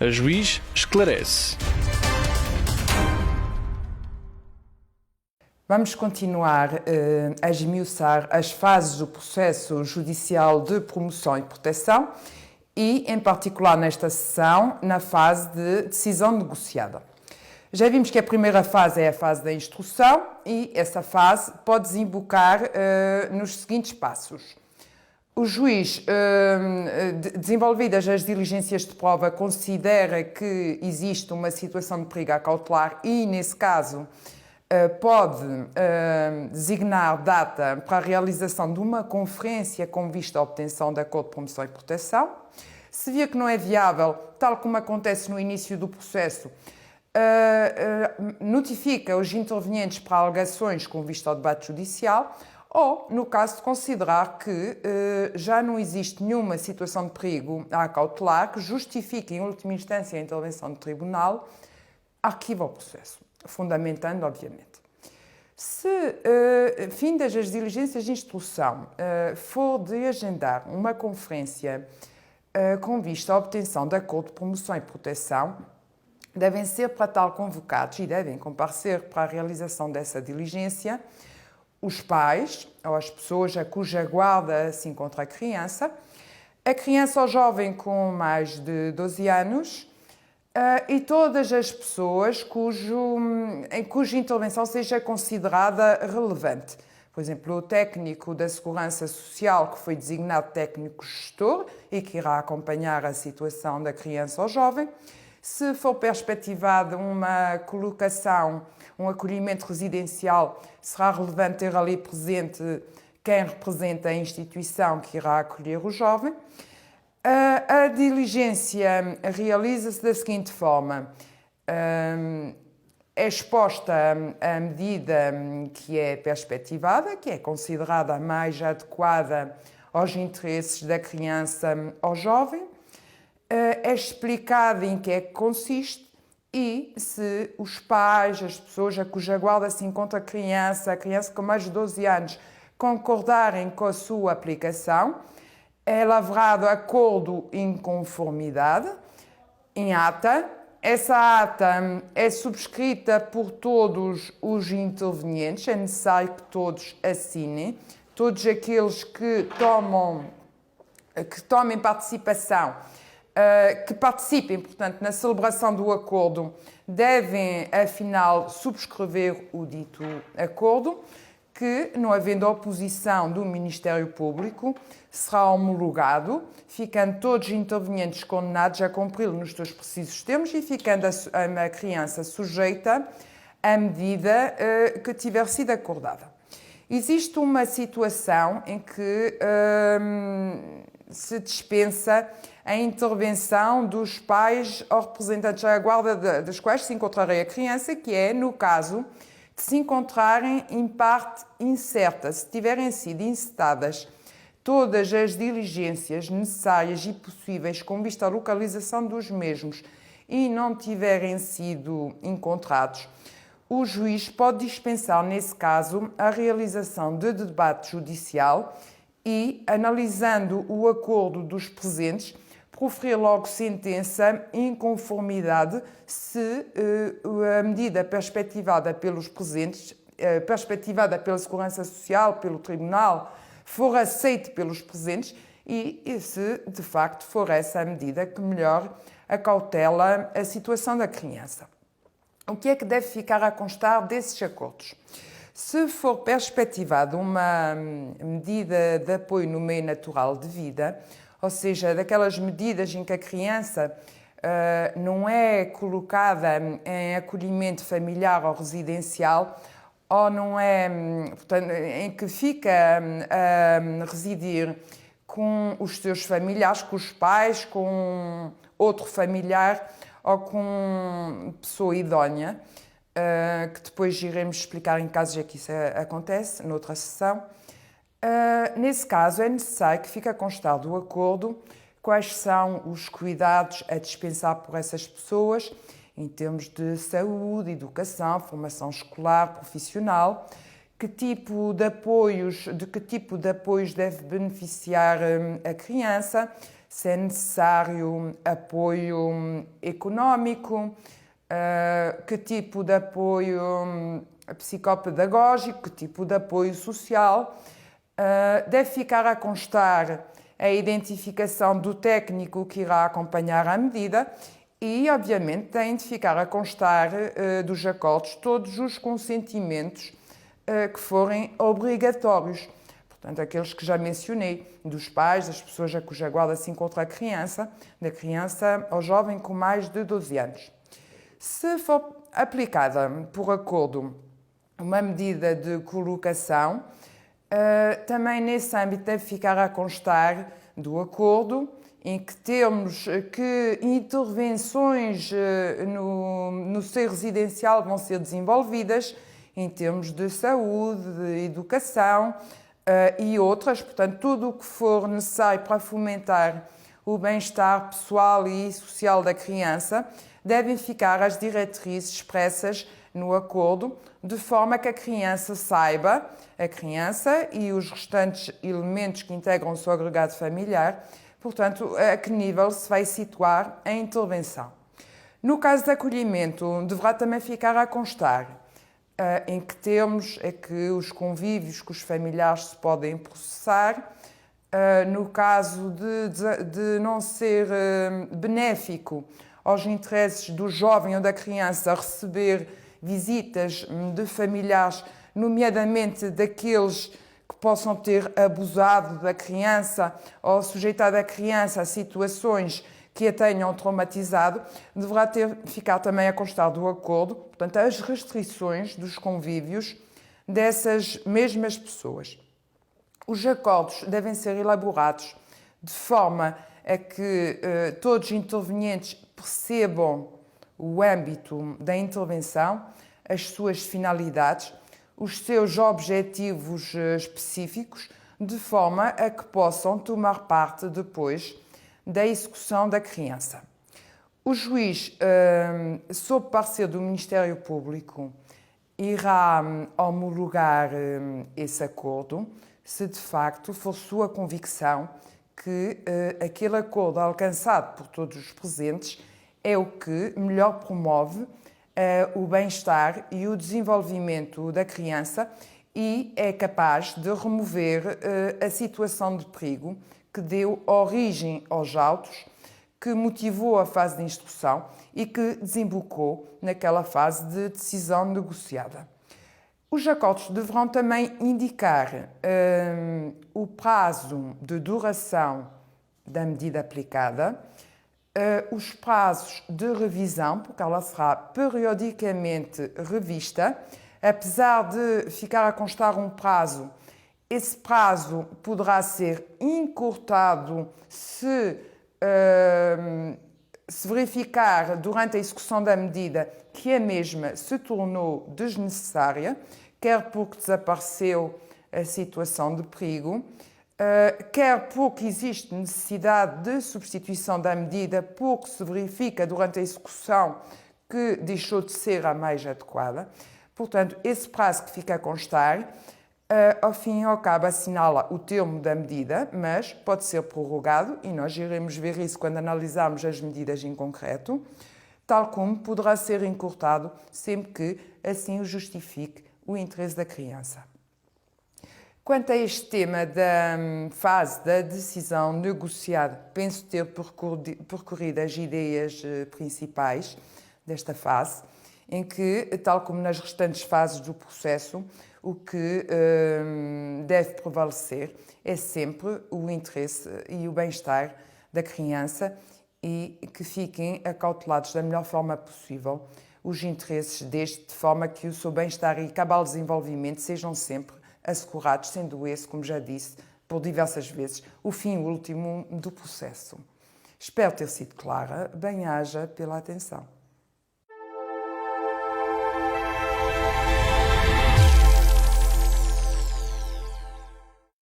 A juiz esclarece. Vamos continuar a esmiuçar as fases do processo judicial de promoção e proteção e, em particular nesta sessão, na fase de decisão negociada. Já vimos que a primeira fase é a fase da instrução e essa fase pode desembocar nos seguintes passos. O juiz, desenvolvidas as diligências de prova, considera que existe uma situação de perigo à cautelar e, nesse caso, pode designar data para a realização de uma conferência com vista à obtenção de acordo de promoção e proteção. Se vir que não é viável, tal como acontece no início do processo, notifica os intervenientes para alegações com vista ao debate judicial ou, no caso de considerar que já não existe nenhuma situação de perigo à cautelar que justifique, em última instância, a intervenção do tribunal, arquiva o processo, fundamentando, obviamente. Se, findas as diligências de instrução, for de agendar uma conferência com vista à obtenção de acordo de promoção e proteção, devem ser para tal convocados e devem comparecer para a realização dessa diligência os pais ou as pessoas a cuja guarda se encontra a criança ou jovem com mais de 12 anos, e todas as pessoas cuja intervenção seja considerada relevante. Por exemplo, o técnico da Segurança Social, que foi designado técnico gestor e que irá acompanhar a situação da criança ou jovem. Se for perspectivada uma colocação, um acolhimento residencial, será relevante ter ali presente quem representa a instituição que irá acolher o jovem. A diligência realiza-se da seguinte forma. É exposta a medida que é perspectivada, que é considerada a mais adequada aos interesses da criança ou jovem. É explicado em que é que consiste e se os pais, as pessoas a cuja guarda se encontra a criança com mais de 12 anos, concordarem com a sua aplicação, é lavrado acordo em conformidade, em ata. Essa ata é subscrita por todos os intervenientes, é necessário que todos assinem, todos aqueles que tomem participação, que participem, portanto, na celebração do acordo, devem, afinal, subscrever o dito acordo, que, não havendo oposição do Ministério Público, será homologado, ficando todos os intervenientes condenados a cumpri-lo nos seus precisos termos e ficando a criança sujeita à medida que tiver sido acordada. Existe uma situação em que se dispensa a intervenção dos pais ou representantes da guarda das quais se encontrará a criança, que é, no caso, de se encontrarem em parte incerta, se tiverem sido encetadas todas as diligências necessárias e possíveis com vista à localização dos mesmos e não tiverem sido encontrados, o juiz pode dispensar, nesse caso, a realização de debate judicial e, analisando o acordo dos presentes, proferir logo sentença em conformidade se a medida perspectivada pelos presentes, perspectivada pela Segurança Social, pelo Tribunal, for aceite pelos presentes e se, de facto, for essa a medida que melhor acautela a situação da criança. O que é que deve ficar a constar desses acordos? Se for perspectivada uma medida de apoio no meio natural de vida, ou seja, daquelas medidas em que a criança não é colocada em acolhimento familiar ou residencial, ou não é, portanto, em que fica a residir com os seus familiares, com os pais, com outro familiar ou com pessoa idónea, que depois iremos explicar em casos em que isso acontece, noutra sessão. Nesse caso, é necessário que fique a constar do acordo quais são os cuidados a dispensar por essas pessoas em termos de saúde, educação, formação escolar, profissional, de que tipo de apoios deve beneficiar a criança, se é necessário apoio económico, que tipo de apoio psicopedagógico, que tipo de apoio social. Deve ficar a constar a identificação do técnico que irá acompanhar a medida e, obviamente, tem de ficar a constar dos acordos todos os consentimentos que forem obrigatórios. Portanto, aqueles que já mencionei, dos pais, das pessoas a cuja guarda se encontra a criança, da criança ao jovem com mais de 12 anos. Se for aplicada por acordo uma medida de colocação, também nesse âmbito deve ficar a constar do acordo em que temos que intervenções no seio residencial vão ser desenvolvidas em termos de saúde, de educação e outras. Portanto, tudo o que for necessário para fomentar o bem-estar pessoal e social da criança devem ficar as diretrizes expressas no acordo, de forma que a criança saiba, a criança e os restantes elementos que integram o seu agregado familiar, portanto, a que nível se vai situar a intervenção. No caso de acolhimento, deverá também ficar a constar em que termos é que os convívios que os familiares se podem processar, no caso de não ser benéfico aos interesses do jovem ou da criança receber visitas de familiares, nomeadamente daqueles que possam ter abusado da criança ou sujeitado a criança a situações que a tenham traumatizado, deverá ficar também a constar do acordo, portanto, as restrições dos convívios dessas mesmas pessoas. Os acordos devem ser elaborados de forma a que todos os intervenientes percebam o âmbito da intervenção, as suas finalidades, os seus objetivos específicos, de forma a que possam tomar parte depois da execução da criança. O juiz, sob parecer do Ministério Público, irá homologar esse acordo, se de facto for sua convicção que aquele acordo alcançado por todos os presentes é o que melhor promove o bem-estar e o desenvolvimento da criança e é capaz de remover a situação de perigo que deu origem aos autos, que motivou a fase de instrução e que desembocou naquela fase de decisão negociada. Os acordos deverão também indicar o prazo de duração da medida aplicada, os prazos de revisão, porque ela será periodicamente revista. Apesar de ficar a constar um prazo, esse prazo poderá ser encurtado se verificar durante a execução da medida que a mesma se tornou desnecessária, quer porque desapareceu a situação de perigo, quer porque existe necessidade de substituição da medida, porque se verifica durante a execução que deixou de ser a mais adequada. Portanto, esse prazo que fica a constar, ao fim e ao cabo, assinala o termo da medida, mas pode ser prorrogado, e nós iremos ver isso quando analisarmos as medidas em concreto, tal como poderá ser encurtado sempre que assim o justifique o interesse da criança. Quanto a este tema da fase da decisão negociada, penso ter percorrido as ideias principais desta fase, em que, tal como nas restantes fases do processo, o que deve prevalecer é sempre o interesse e o bem-estar da criança e que fiquem acautelados da melhor forma possível os interesses deste, de forma que o seu bem-estar e cabal desenvolvimento sejam sempre assegurados, sendo esse, como já disse, por diversas vezes, o fim último do processo. Espero ter sido clara. Bem-aja pela atenção.